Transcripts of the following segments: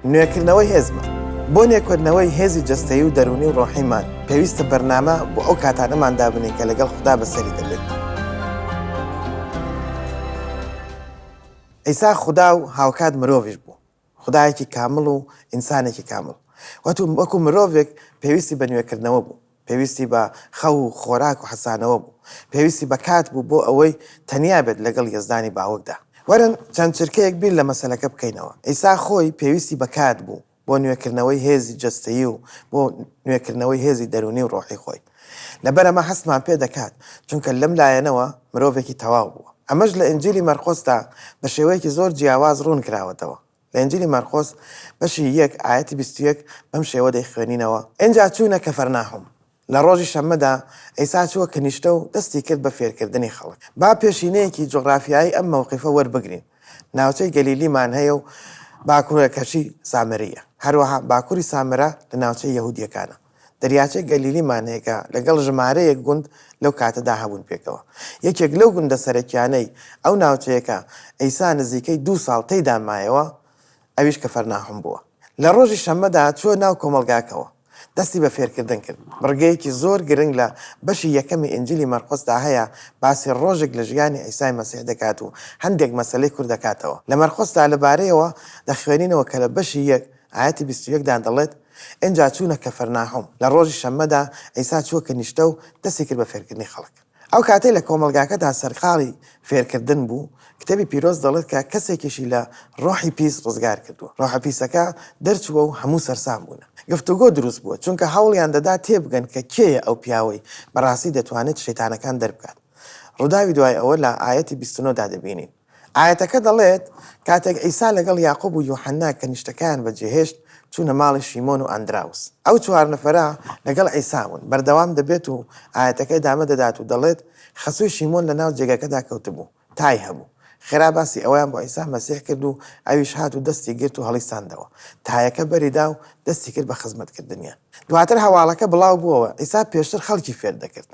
نوێکردنەوەی هێزمە بۆ نێکۆردنەوەی هێزی جەستەیی و دەرونی و ڕۆحیمان پێویستە بەرنامە بۆ ئەو کاتانەمان دابنین کە لەگەڵ خوددا بەسەری دەبێت. ئەیسا خوددا و هاوکات مرۆڤیش بوو، خودایەکی کامڵ و ئینسانێکی کامڵ. وەکو مرۆڤێک پێویستی بە نوێکردنەوە بوو، پێویستی بە خەو و خۆراک و حەسانەوە بوو، پێویستی بە کات بوو بۆ ئەوەی تەنیا بێت لەگەڵ یەزدانی باوەکدا. وەرن چەند چرکەیەک بیر لە مەسەلەکە بکەینەوە. ئەیسا خۆی پێویستی بە کات بوو بۆ نوێکردنەوەی هێزی جەستەیی و بۆ نوێکردنەوەی هێزی دەرونی و ڕۆحی خۆی. لەبەر ئەمە هەستمان پێ دەکات چونکە لەم لایەنەوە مرۆڤێکی تەواو بووە. ئەمەش لە ئینجیلی مەرقۆسدا بە شێوەیەکی زۆر جیاواز ڕوون کراوەتەوە. لە ئینجیلی مەرقۆس بەشی 1 ئایەتی 21 بەم شێوە دەیخوێنینەوە. ئینجا چوونە کەفەرناحوم. لە ڕۆژی شەممەدا ئەیسا چووە کەنیشتە و دەستی کرد بە فێرکردنی خەڵک. با پێشینەیەکی جوغرافیایی ئەم مەوقیفە وەربگرین. ناوچەی گەلیلیمان هەیە و باکوورەکەشی سامرەیە. هەروەها باکووری سامرە لە ناوچەی یەهودیەکانە. دەریاچەی گەلیلیمان هەیە لەگەڵ ژمارەیەک گوند لەو کاتەدا هەبوون پێکەوە. یەکێک لەو گوندە سەرەکیانەی ئەو ناوچەیەکە ئەیسا نزیکەی 2 ساڵ تێیدا مایەوە، ئەویش کەفەرناحوم بووە. لە ڕۆژی شەممەدا چووە ناو کۆمەڵگاکەوە، دەستی بە فێرکردن کرد. بڕگەیەکی زۆر گرنگ لە بەشی یەکەمی ئینجیلی مەرقۆسدا هەیە باسی ڕۆژێک لە ژیانی ئەیسای مەسیح دەکات و هەندێک مەسەلەی کوور دەکاتەوە. لە مەرقۆسدا لەبارەیەوە دەخوێنینەوە کە لە بەشی 1 ئایەتی 21 دان دەڵێت ئینجا چوونە کەفەرناحوم. لە ڕۆژی شەممەدا ئەیسا چووە کەنیشتە و دەستی کرد بە فێرکردنی خەڵک. ئەو کاتەی لە کۆمەلگاکەدا سەرقاڵی فێرکردن بوو، کتێبی پیرۆز دەڵێت کە کەسێکیشی لە ڕۆحی پیس ڕزگار کردووە. ڕۆحە پیسەکە دەرچووە و هەموو سەرسام بوون. گفتوگۆ دروست بووە چونکە هەوڵیان دەدا تێبگەن کە کێیە ئەو پیاوەی بەڕاستی دەتوانێت شەیتانەکان دەربکات. ڕووداوی دوای ئەوە لە ئایەتی 29 دا دەبینین. ئایەتەکە دەڵێت کاتێک ئەیسا لەگەڵ یاقوب و یوحەنا کەنیشتەکان بەجێهێشت چوونە ماڵی شیمۆن و ئەندراوس. ئەو 4 نەفەرە لەگەڵ ئەیسا بوون. بەردەوام دەبێت و ئایەتەکەی دامە دەدات و دەڵێت خەسووی شیمۆن لە ناو جێگەکەدا کەوتبوو، تای هەبوو. خێرا باسی ئەویان بۆ ئەیسا مەسیح کرد و ئەویش هات و دەستی گرت و هەڵیساندەوە. تایەکە بەریدا و دەستی کرد بە خزمەتکردنیان. دواتر هەواڵەکە بڵاو بووەوە. ئەیسا پێشتر خەڵکی فێر دەکرد،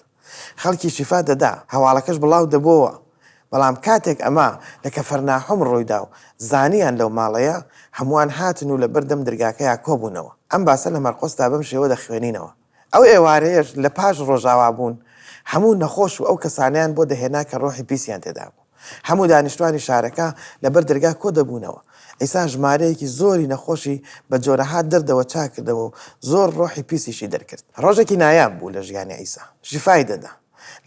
خەڵکی شیفا دەدا، هەواڵەکەش بڵاو دەبووەوە. بەڵام کاتێک ئەمە لە کەفەرناحوم ڕوویدا و زانیان لەو ماڵەیە، هەمووان هاتن و لە بەردەم دەرگاکەیە کۆبوونەوە. ئەم باسە لە مەرقۆسدا بەم شێوە دەخوێنینەوە. ئەو ئێوارەیەش لە پاش ڕۆژاوا بوون، هەموو نەخۆش و ئەو کەسانیان بۆ دەهێنا کە ڕۆحی پیسیان تێدا بوو. هەموو دانیشتوانی شارەکە لەبەر دەرگا کۆ دەبوونەوە. ئەیسا ژمارەیەکی زۆری نەخۆشی بە جۆرەهات دەردەوە چاکردەوە و زۆر ڕۆحی پیسیشی دەرکرد. ڕۆژێکی نایاب بوو لە ژیانی ئەیسا، شیفای دەدا.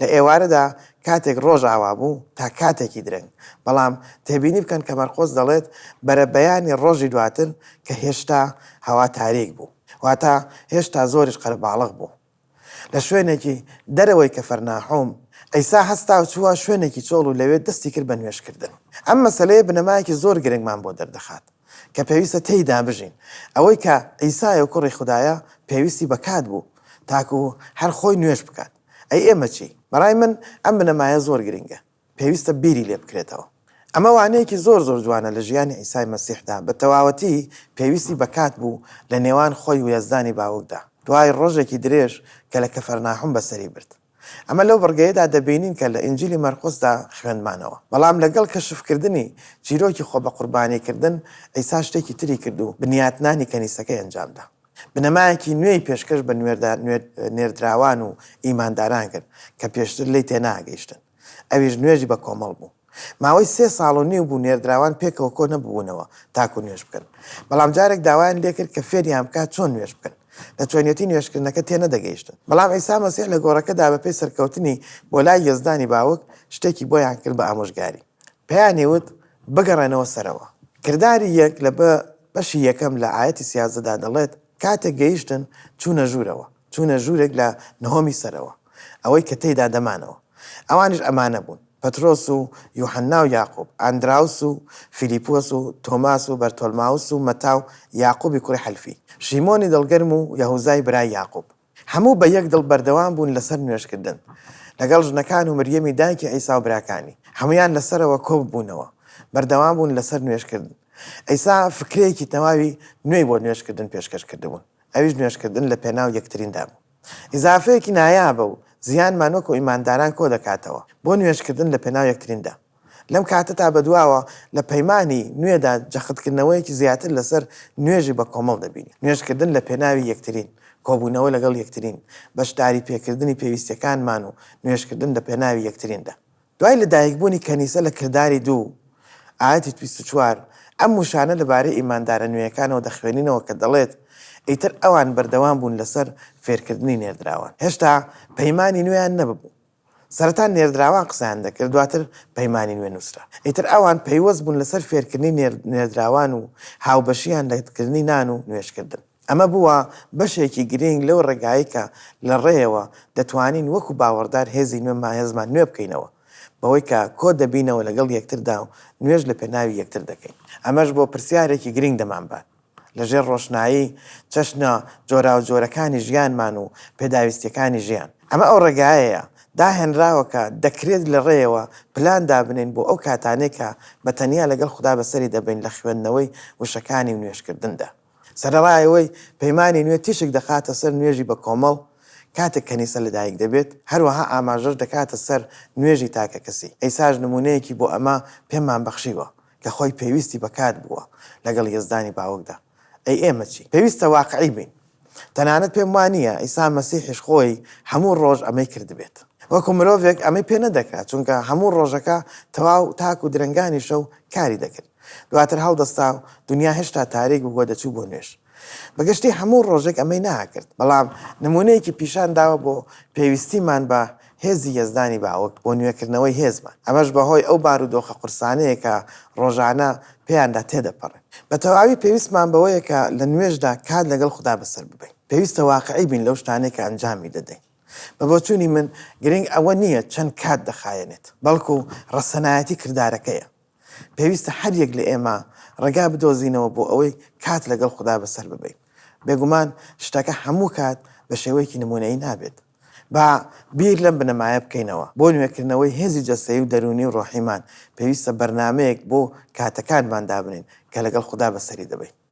لە ئێوارەدا کاتێک ڕۆژ ئاوا بوو تا کاتێکی درەنگ. بەڵام تێبینی بکەن کە مەرقۆس دەڵێت بەرە بەیانی ڕۆژی دواتر کە هێشتا هەوا تاریک بوو، واتە هێشتا زۆریش قەرەباڵغ بوو. لە شوێنێکی دەرەوەی کەفەرناحوم ئەیسا هەستا و چووە شوێنێکی چۆڵ و لەوێ دەستی کرد بە نوێشکردن. ئەم مەسەلەیە بنەمایەکی زۆر گرنگمان بۆ دەردەخات کە پێویستە تێیدا بژین. ئەوەی کە ئەیسایە و کوڕی خودایە پێویستی بەکات بوو تاکو هەر خۆی نوێش بکات. ئەی ئێمە چی؟ بەڕای من ئەم بنەمایە زۆر گرنگە، پێویستە بیری لێ بکرێتەوە. ئەمە وانەیەکی زۆر جوانە لە ژیانی ئەیسای مەسیحدا. بە تەواوەتی پێویستی بەکات بوو لە نێوان خۆی و یەزدانی باوەکدا دوای ڕۆژێکی درێژ کە لە کەفەرناحوم بەسەری برد. ئەمە لەو بڕگەیەدا دەبینین کە لە ئینجیلی مەرقۆسدا خوێندمانەوە. بەڵام لەگەڵ کەشفکردنی چیرۆکی خۆ بە قوربانیکردن ئەیسا شتێکی تری کرد و بنیاتنانی کەنیسەکەی ئەنجامدا. بنەمایەکی نوێی پێشکەش بە نوێردراوان و ئیمانداران کرد کە پێشتر لی تێناگەیشتن. ئەویش نوێژی بە کۆمەڵ بوو. ماوەی 3 ساڵ و نیو بوو نێردراوان پێکەوە کۆ نەبوونەوە تاکو نوێژ بکەن. بەڵام جارێک داوایان لێ کرد کە فێریان بکات چۆن نوێژ بکەن. لە توێنێتی نوێژکردنەکە تێنەدەگەیشتن. بەڵام ئەیسا مەسیح لە گۆڕەکەدا بەپێی سەرکەوتنی بۆ لای یەزدانی باوک شتێکی بۆیان کرد بە ئامۆژگاری. پێیانی وت بگەڕێنەوە سەرەوە. کرداری یەک لە بەشی یەکەم لە ئایەتی 13 دەڵێت کاتێک گەیشتن چوونە ژوورەوە، چوونە ژوورێک لە نهۆمی سەرەوە، ئەوەی کە تێیدا دەمانەوە. ئەوانش ئەمانە بوون: پەترۆس و یوحەنا و یاقوب، ئاندراوس و فیلیپۆس و تۆماس و بەرتۆلماوس و مەتا و یاقوبی کوڕی حەلفی، شیمۆنی دڵگەرم و یەهوزای برای یاقوب. هەموو بە یەک دڵ بەردەوام بوون لەسەر نوێژکردن لەگەڵ ژنەکان و مریەمی دایکی ئەیسا و براکانی. هەمویان لەسەرەوە کۆب بوونەوە، بەردەوام بوون لەسەر نوێژکردن. ئەیسا فکرەیەکی تەواوی نوێی بۆ نوێژکردن پێشکەش کردبوون. ئەویش نوێژکردن لە پێناو یەکتریندا بوو. ئیزافەیەکی نایابە و زیانمان وەکو ئیمانداران کۆ دەکاتەوە بۆ نوێژکردن لە پێناو یەکتریندا. لەم کاتەتا بەدواوە لە پەیمانی نوێدا جەختکردنەوەیەکی زیاتر لەسەر نوێژی بە کۆمەڵ دەبینی. نوێژکردن لە پێناوی یەکترین، کۆبوونەوە لەگەڵ یەکترین، بەشداری پێکردنی پێویستیەکانمان و نوێژکردن لە پێناوی یەکتریندا. دوای لەدایکبوونی کەنیسە لە کردداری 2 ئاەتی 24 ئەم وشانە لەبارەی ئیماندارە نوێیەکانەوە دەخوێنینەوە کە دەڵێت ئیتر ئەوان بەردەوام بوون لەسەر فێرکردنی نێردراوان. هێشتا پەیمانی نوێیان نەببوو. سەرەتا نێردراوان قسەیان دەکرد، دواتر پەیمانی نوێ نووسرا. ئیتر ئەوان پەیوەست بوون لەسەر فێرکردنی نێردراوان و هاوبەشیان لەکردنی نان و نوێشکردن. ئەمە بووە بەشێکی گرنگ لەو ڕێگایی کە لە ڕێیەوە دەتوانین وەکو باوەڕدار هێزی نوێمان هێزمان نوێ بکەینەوە، بەوەی کە کۆ دەبینەوە لەگەڵ یەکتردا و نوێژ لە پێناوی یەکتر دەکەین. ئەمەش بۆ پرسیارێکی گرنگ دەمانبات لەژێر ڕۆشنایی چەشنە جۆرا و جۆرەکانی ژیانمان و پێداویستیەکانی ژیان. ئەمە ئەو ڕێگایەیە داهێنراوەکە دەکرێت لە ڕێیەوە پلان دابنین بۆ ئەو کاتانێکە بە تەنیا لەگەڵ خوددا بەسەری دەبین لە خوێندنەوەی وشەکانی و نوێشکردندا. سەرەڕایەوەی پەیمانی نوێ تیشک دەخاتە سەر نوێژی بە کۆمەڵ کاتێک کەنیسە لەدایک دەبێت، هەروەها ئاماژەش دەکاتە سەر نوێژی تاکە کەسی. ئەیساژ نمونەیەکی بۆ ئەمە پێمان بەخشیوە کە خۆی پێویستی بەکات بووە لەگەڵ یزدانی باوکدا. ئەی ئێمە چی؟ پێویستە واقعی بین. تەنانەت پێم وانە ئیسا مەسیحیش خۆی هەموو ڕۆژ ئەمەی کردبێت. وەکو مرۆڤێک ئەمەی پێ نەدەکات، چونکە هەموو ڕۆژەکە تەواو تاک و درنگانی شەو کاری دەکرد. دواتر هەڵدەستا و دنیا هێشتا تاریک بووە دەچوو بۆ نوێژ. بەگشتی هەموو ڕۆژێک ئەمەی ناکرد، بەڵام نمونەیەکی پیشان داوە بۆ پێویستیمان بە هێزی یەزدانی باوک بۆ نوێکردنەوەی هێزمان. ئەمەش بەهۆی ئەو بارودۆخە قورسانەیە کە ڕۆژانە پێیاندا تێدەپەڕێن. بە تەواوی پێویستمان بەوەیە کە لە نوێژدا کات لەگەڵ خوددا بەسەر ببین. پێویستە واقعی بین لەو شتانەی کە ئەنجامی دەدەین. بە بۆچوونی من گرنگ ئەوە نییە چەند کات دەخایەنێت، بەڵکو ڕەسەنایەتی کردارەکەیە. پێویستە هەر یەک لە ئێمە ڕێگا بدۆزینەوە بۆ ئەوەی کات لەگەڵ خوددا بەسەر ببین. بێگومان شتەکە هەموو کات بە شێوەیەکی نمونەیی نابێت. با بیر لەم بنەمایە بکەینەوە. بۆ نوێکردنەوەی هێزی جەستەیی و دەرونی و ڕۆحیمان پێویستە بەرنامەیەک بۆ کاتەکانمان دابنین کە لەگەڵ خوددا بەسەری دەبین.